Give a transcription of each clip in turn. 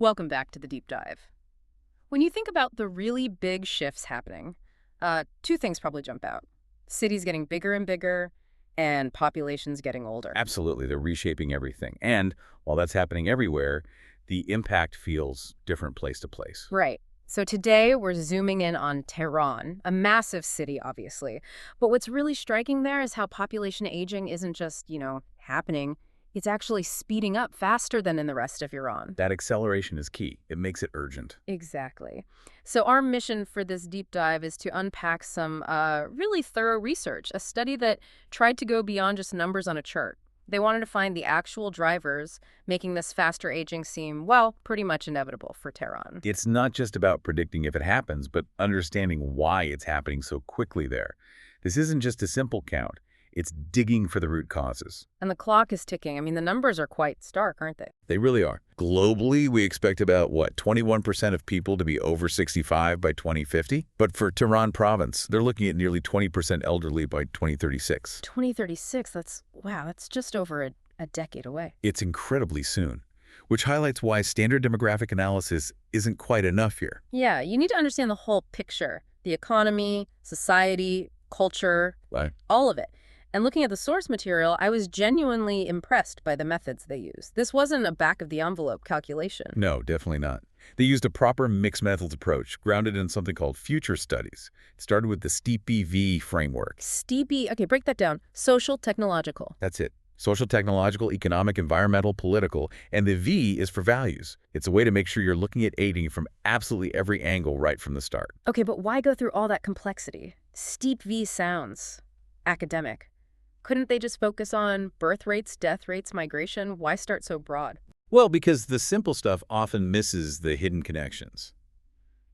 Welcome back to the deep dive. When you think about the really big shifts happening, two things probably jump out. Cities getting bigger and bigger, and populations getting older. Absolutely, they're reshaping everything. And while that's happening everywhere, the impact feels different place to place. Right. So today we're zooming in on Tehran, a massive city, obviously. But what's really striking there is how population aging isn't just, happening. It's actually speeding up faster than in the rest of Iran. That acceleration is key. It makes it urgent. Exactly. So our mission for this deep dive is to unpack some really thorough research, a study that tried to go beyond just numbers on a chart. They wanted to find the actual drivers making this faster aging seem, well, pretty much inevitable for Tehran. It's not just about predicting if it happens, but understanding why it's happening so quickly there. This isn't just a simple count. It's digging for the root causes. And the clock is ticking. I mean, the numbers are quite stark, aren't they? They really are. Globally, we expect about, 21% of people to be over 65 by 2050? But for Tehran province, they're looking at nearly 20% elderly by 2036. 2036, that's just over a decade away. It's incredibly soon, which highlights why standard demographic analysis isn't quite enough here. Yeah, you need to understand the whole picture. The economy, society, culture, Right. all of it. And looking at the source material, I was genuinely impressed by the methods they used. This wasn't a back-of-the-envelope calculation. No, definitely not. They used a proper mixed methods approach, grounded in something called future studies. It started with the STEEPV framework. Okay, break that down. Social, technological. That's it. Social, technological, economic, environmental, political, and the V is for values. It's a way to make sure you're looking at aging from absolutely every angle right from the start. Okay, but why go through all that complexity? STEEPV sounds academic. Couldn't they just focus on birth rates, death rates, migration? Why start so broad? Well, because the simple stuff often misses the hidden connections.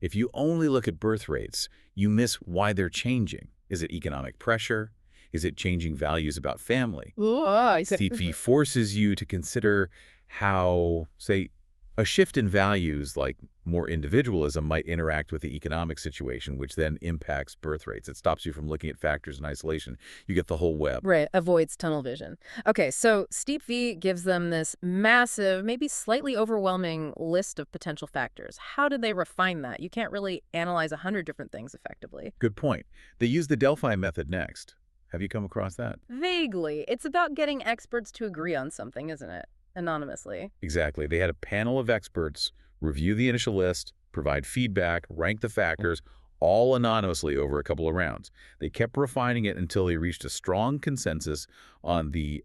If you only look at birth rates, you miss why they're changing. Is it economic pressure? Is it changing values about family? STEEPV forces you to consider how, say, a shift in values like more individualism might interact with the economic situation, which then impacts birth rates. It stops you from looking at factors in isolation. You get the whole web. Right, avoids tunnel vision. Okay, so STEEPV gives them this massive, maybe slightly overwhelming list of potential factors. How did they refine that? You can't really analyze 100 different things effectively. Good point. They use the Delphi method next. Have you come across that? Vaguely. It's about getting experts to agree on something, isn't it? Anonymously. Exactly. They had a panel of experts review the initial list, provide feedback, rank the factors, all anonymously over a couple of rounds. They kept refining it until they reached a strong consensus on the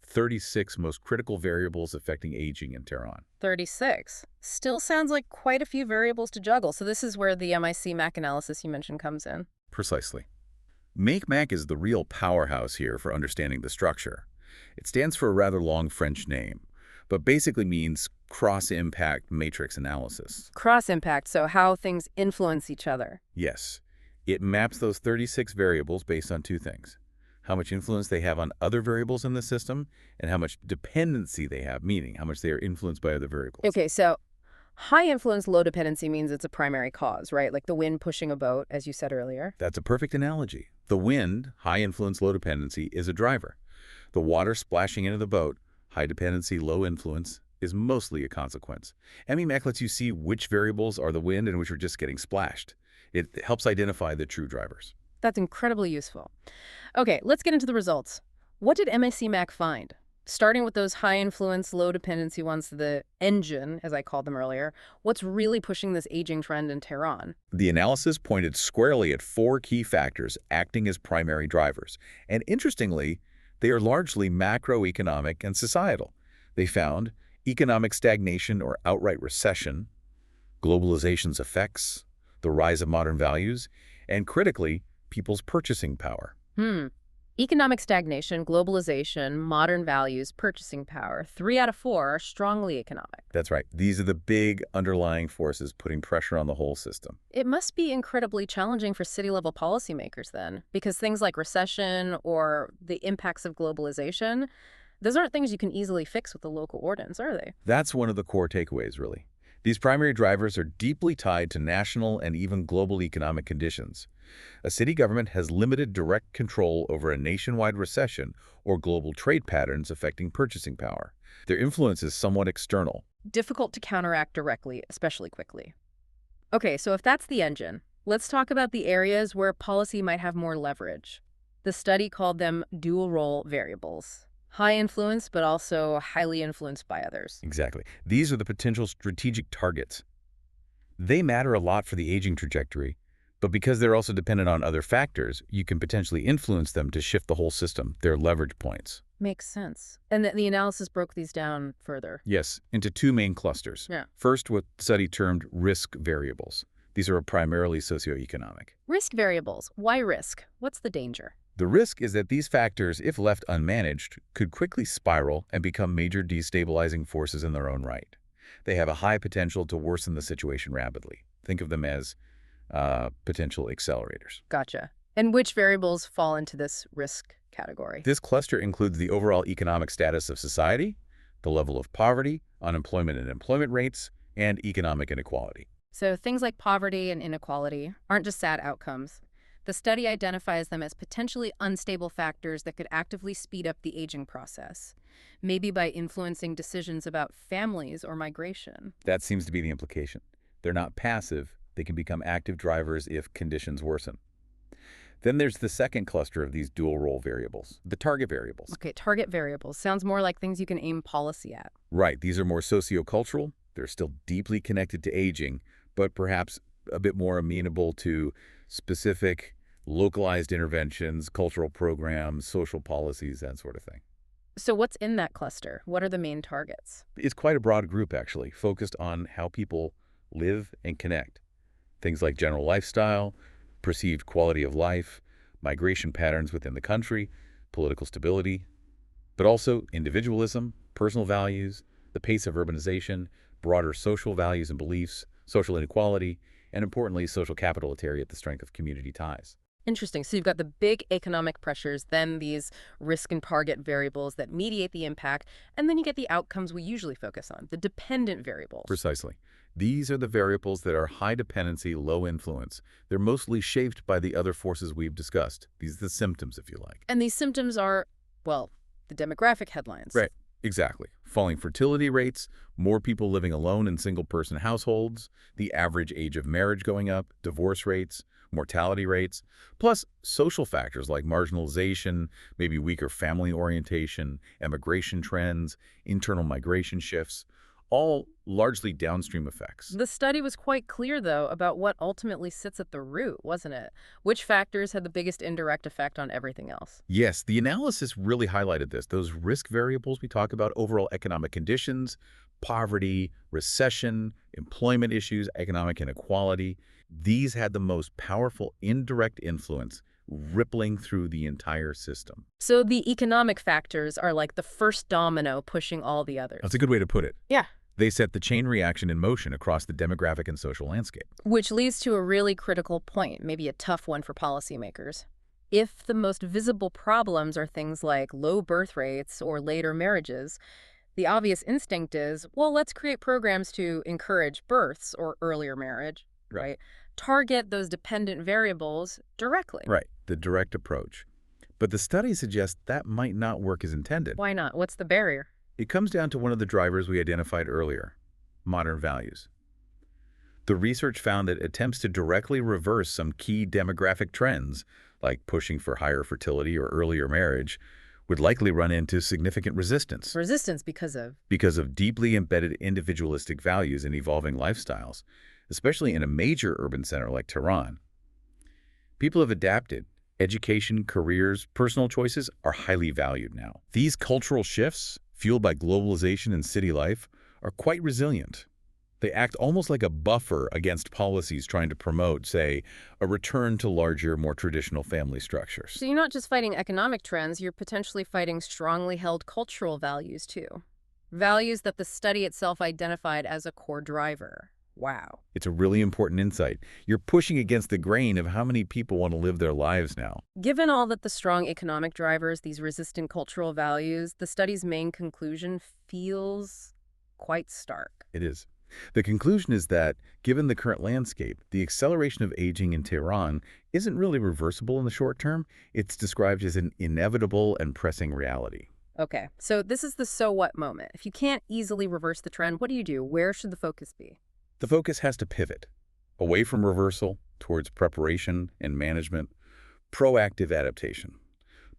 36 most critical variables affecting aging in Tehran. 36. Still sounds like quite a few variables to juggle. So this is where the MICMAC analysis you mentioned comes in. Precisely. MICMAC is the real powerhouse here for understanding the structure. It stands for a rather long French name, but basically means cross-impact matrix analysis. Cross-impact, so how things influence each other. Yes. It maps those 36 variables based on two things: how much influence they have on other variables in the system, and how much dependency they have, meaning how much they are influenced by other variables. Okay, so high influence, low dependency means it's a primary cause, right? Like the wind pushing a boat, as you said earlier. That's a perfect analogy. The wind, high influence, low dependency, is a driver. The water splashing into the boat, high dependency, low influence, is mostly a consequence. MICMAC lets you see which variables are the wind and which are just getting splashed. It helps identify the true drivers. That's incredibly useful. Okay, let's get into the results. What did MICMAC find? Starting with those high influence, low dependency ones, the engine, as I called them earlier, what's really pushing this aging trend in Tehran? The analysis pointed squarely at 4 key factors acting as primary drivers. And interestingly, they are largely macroeconomic and societal. They found economic stagnation or outright recession, globalization's effects, the rise of modern values, and critically, people's purchasing power. Economic stagnation, globalization, modern values, purchasing power. 3 out of 4 are strongly economic. That's right. These are the big underlying forces putting pressure on the whole system. It must be incredibly challenging for city-level policymakers then, because things like recession or the impacts of globalization, those aren't things you can easily fix with the local ordinance, are they? That's one of the core takeaways, really. These primary drivers are deeply tied to national and even global economic conditions. A city government has limited direct control over a nationwide recession or global trade patterns affecting purchasing power. Their influence is somewhat external. difficult to counteract directly, especially quickly. Okay, so if that's the engine, let's talk about the areas where policy might have more leverage. The study called them dual role variables. High influence, but also highly influenced by others. Exactly. These are the potential strategic targets. They matter a lot for the aging trajectory, but because they're also dependent on other factors, you can potentially influence them to shift the whole system, their leverage points. Makes sense. And the analysis broke these down further. Yes, into two main clusters. Yeah. First, what the study termed risk variables. These are primarily socioeconomic. Risk variables. Why risk? What's the danger? The risk is that these factors, if left unmanaged, could quickly spiral and become major destabilizing forces in their own right. They have a high potential to worsen the situation rapidly. Think of them as potential accelerators. Gotcha. And which variables fall into this risk category? This cluster includes the overall economic status of society, the level of poverty, unemployment and employment rates, and economic inequality. So things like poverty and inequality aren't just sad outcomes. The study identifies them as potentially unstable factors that could actively speed up the aging process, maybe by influencing decisions about families or migration. That seems to be the implication. They're not passive. They can become active drivers if conditions worsen. Then there's the second cluster of these dual role variables, the target variables. Okay, target variables. Sounds more like things you can aim policy at. Right, these are more sociocultural. They're still deeply connected to aging, but perhaps a bit more amenable to specific, localized interventions, cultural programs, social policies, that sort of thing. So what's in that cluster? What are the main targets? It's quite a broad group, actually, focused on how people live and connect. Things like general lifestyle, perceived quality of life, migration patterns within the country, political stability, but also individualism, personal values, the pace of urbanization, broader social values and beliefs, social inequality, and importantly, social capital at the strength of community ties. Interesting. So you've got the big economic pressures, then these risk and target variables that mediate the impact, and then you get the outcomes we usually focus on, the dependent variables. Precisely. These are the variables that are high dependency, low influence. They're mostly shaped by the other forces we've discussed. These are the symptoms, if you like. And these symptoms are, well, the demographic headlines. Right. Exactly. Falling fertility rates, more people living alone in single-person households, the average age of marriage going up, divorce rates, mortality rates, plus social factors like marginalization, maybe weaker family orientation, emigration trends, internal migration shifts, all largely downstream effects. The study was quite clear, though, about what ultimately sits at the root, wasn't it? Which factors had the biggest indirect effect on everything else? Yes, the analysis really highlighted this. Those risk variables we talk about, overall economic conditions, poverty, recession, employment issues, economic inequality, these had the most powerful indirect influence rippling through the entire system. So the economic factors are like the first domino pushing all the others. That's a good way to put it. Yeah. They set the chain reaction in motion across the demographic and social landscape. Which leads to a really critical point, maybe a tough one for policymakers. If the most visible problems are things like low birth rates or later marriages, the obvious instinct is, well, let's create programs to encourage births or earlier marriage, right? Target those dependent variables directly. Right, the direct approach. But the study suggests that might not work as intended. Why not? What's the barrier? It comes down to one of the drivers we identified earlier, modern values. The research found that attempts to directly reverse some key demographic trends, like pushing for higher fertility or earlier marriage, would likely run into significant resistance. Resistance because of? Because of deeply embedded individualistic values and evolving lifestyles, especially in a major urban center like Tehran. People have adapted. Education, careers, personal choices are highly valued now. These cultural shifts, fueled by globalization and city life, are quite resilient. They act almost like a buffer against policies trying to promote, say, a return to larger, more traditional family structures. So you're not just fighting economic trends, you're potentially fighting strongly held cultural values, too. Values that the study itself identified as a core driver. Wow. It's a really important insight. You're pushing against the grain of how many people want to live their lives now. Given all that the strong economic drivers, these resistant cultural values, the study's main conclusion feels quite stark. It is. The conclusion is that, given the current landscape, the acceleration of aging in Tehran isn't really reversible in the short term. It's described as an inevitable and pressing reality. Okay, so this is the so what moment. If you can't easily reverse the trend, what do you do? Where should the focus be? The focus has to pivot away from reversal towards preparation and management, proactive adaptation.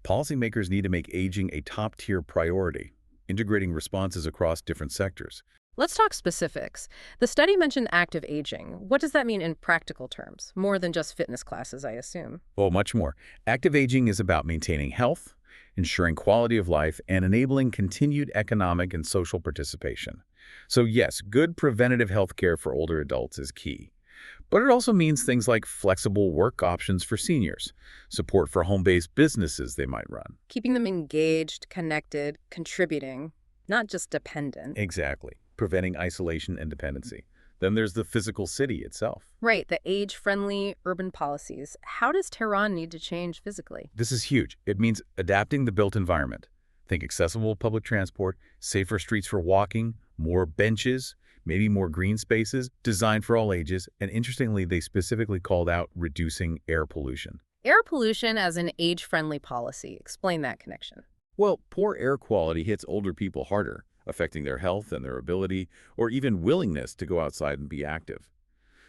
Policymakers need to make aging a top-tier priority, integrating responses across different sectors. Let's talk specifics. The study mentioned active aging. What does that mean in practical terms? More than just fitness classes, I assume. Oh, much more. Active aging is about maintaining health, ensuring quality of life, and enabling continued economic and social participation. So yes, good preventative health care for older adults is key. But it also means things like flexible work options for seniors, support for home-based businesses they might run. Keeping them engaged, connected, contributing, not just dependent. Exactly. Preventing isolation and dependency. Then there's the physical city itself. Right, the age-friendly urban policies. How does Tehran need to change physically? This is huge. It means adapting the built environment. Think accessible public transport, safer streets for walking, more benches, maybe more green spaces, designed for all ages, and interestingly, they specifically called out reducing air pollution. Air pollution as an age-friendly policy. Explain that connection. Well, poor air quality hits older people harder, affecting their health and their ability or even willingness to go outside and be active.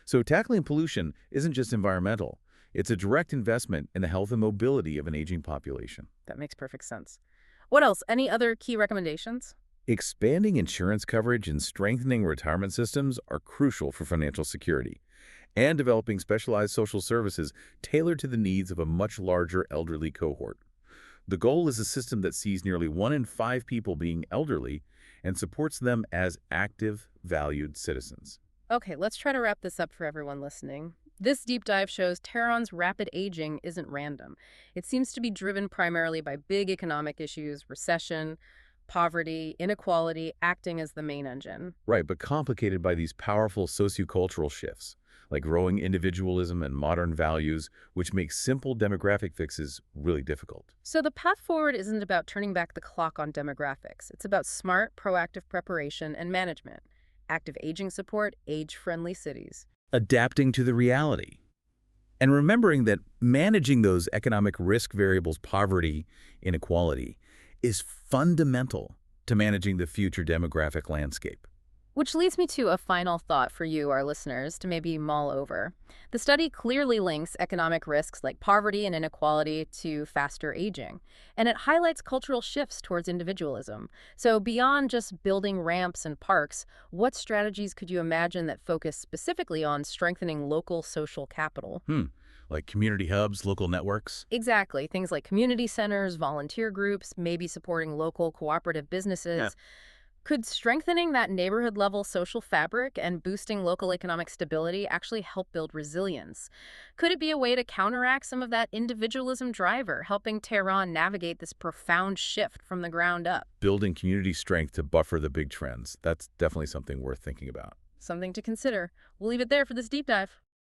So tackling pollution isn't just environmental. It's a direct investment in the health and mobility of an aging population. That makes perfect sense. What else? Any other key recommendations? Expanding insurance coverage and strengthening retirement systems are crucial for financial security, and developing specialized social services tailored to the needs of a much larger elderly cohort. The goal is a system that sees nearly 1 in 5 people being elderly and supports them as active, valued citizens. Okay, let's try to wrap this up for everyone listening. This deep dive shows Tehran's rapid aging isn't random. It seems to be driven primarily by big economic issues, recession, poverty, inequality, acting as the main engine. Right, but complicated by these powerful sociocultural shifts, like growing individualism and modern values, which make simple demographic fixes really difficult. So the path forward isn't about turning back the clock on demographics. It's about smart, proactive preparation and management, active aging support, age-friendly cities. Adapting to the reality. And remembering that managing those economic risk variables, poverty, inequality, is fundamental to managing the future demographic landscape. Which leads me to a final thought for you, our listeners, to maybe mull over. The study clearly links economic risks like poverty and inequality to faster aging, and it highlights cultural shifts towards individualism. So beyond just building ramps and parks, what strategies could you imagine that focus specifically on strengthening local social capital? Like community hubs, local networks. Exactly. Things like community centers, volunteer groups, maybe supporting local cooperative businesses. Yeah. Could strengthening that neighborhood-level social fabric and boosting local economic stability actually help build resilience? Could it be a way to counteract some of that individualism driver, helping Tehran navigate this profound shift from the ground up? Building community strength to buffer the big trends. That's definitely something worth thinking about. Something to consider. We'll leave it there for this deep dive.